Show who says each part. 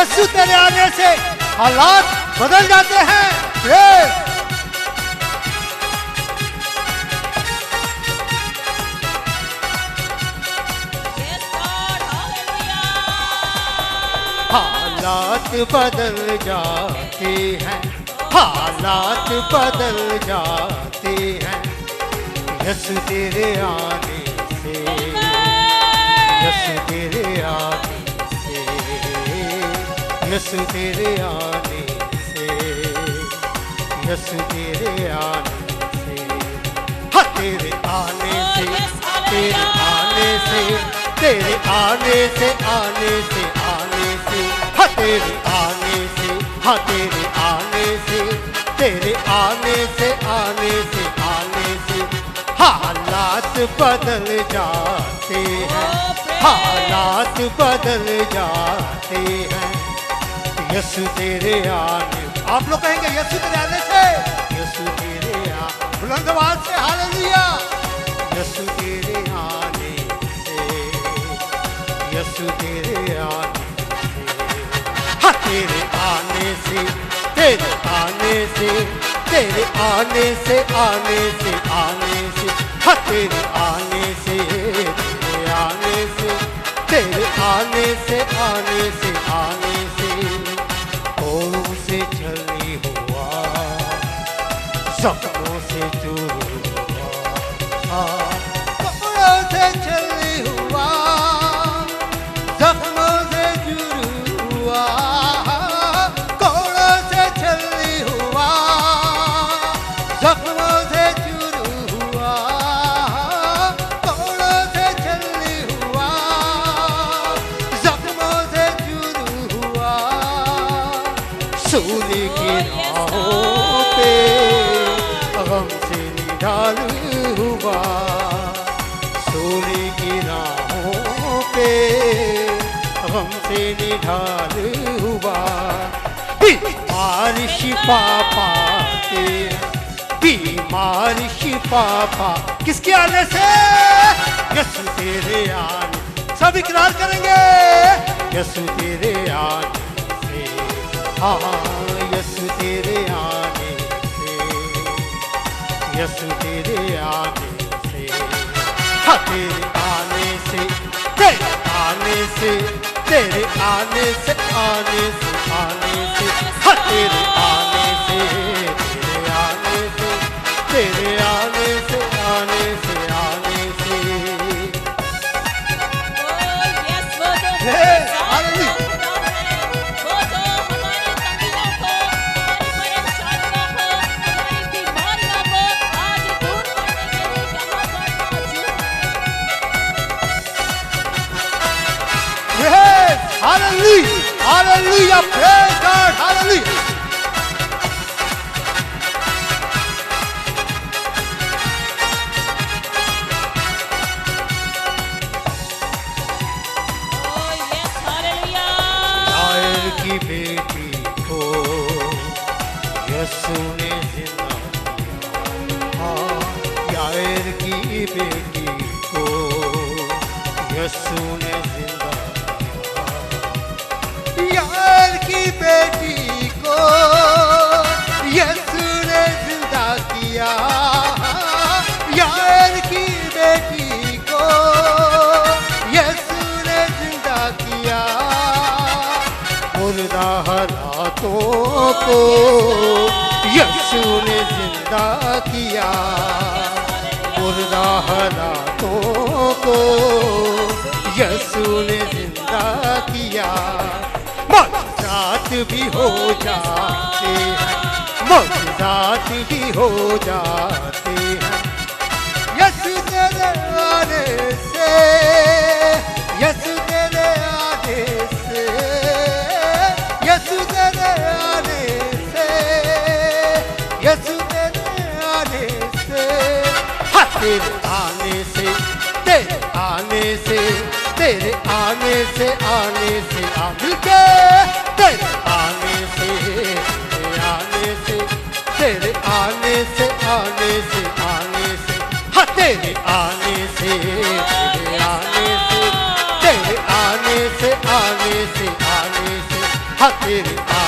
Speaker 1: यीशु तेरे आने से हालात बदल जाते हैं। प्रेज हालात बदल जाते हैं, हालात बदल जाते हैं यीशु तेरे आने से, यीशु तेरे आने से, यीशु तेरे आने से, यीशु तेरे आने से, हाँ तेरे आने से, तेरे आने से, तेरे आने से, आने से, आने से, हाँ तेरे आने से, हाँ तेरे आने से, तेरे आने से, आने से, आने से हालात बदल जाते हैं, हालात बदल जाते हैं यीशु तेरे आने। आप लोग कहेंगे यीशु तेरे आने से, यीशु तेरे आने, बुलंद आवाज से हालेलुया। यीशु तेरे आने से, यीशु तेरे आने से, हाँ तेरे आने से, तेरे आने से, तेरे आने से, आने से, आने से, हाँ तेरे आने से, तेरे आने से, तेरे आने से, आने से, आने से औरों से छली हुआ, जख्मों से चूर हुआ, कपड़ों से छली हुआ, जख्मों से चूर हुआ, कपड़ों से छली हुआ, जख्मों से चूर हुआ, कपड़ों से छली हुआ, जख्मों से चूर हुआ, सूली की राहों पे गम से निढाल हुआ, सूली की राहों पे गम से निढाल हुआ, बीमार शिफा पाते, बीमार शिफा पा, किसके आने से? यीशु तेरे आने, सब इकरार करेंगे यीशु तेरे आने से, हाँ यीशु तेरे आने से, यीशु तेरे आने से, हाँ तेरे आने से, तेरे आने से, तेरे आने से, आने से, आने से, हाँ तेरे आने से, तेरे आने से, तेरे आने से, आने से, आने से। Hallelujah! Hallelujah! Praise God! Hallelujah! Yair की बेटी को यीशु ने जिंदा किया, यायर की बेटी को यीशु ने जिंदा, यार की बेटी को यीशु ने जिंदा किया, यार की बेटी को यीशु ने जिंदा किया, मुर्दा हालातों को यीशु ने जिंदा किया, मुर्दा हालातों को यीशु ने जिंदा किया, मौजूदात भी हो जाते हैं, मौजूदात भी हो जाते हैं यीशु तेरे आने से, यीशु तेरे आने से, यीशु तेरे आने से, यीशु तेरे आने से, हाँ तेरे आने से, तेरे आने से, तेरे आने से, आने से, मिलके तेरे आने से, तेरे आने से, तेरे आने से, आने से, आने से, हाँ तेरे आने से, तेरे आने से, तेरे आने से, आने से, आने से, हाँ तेरे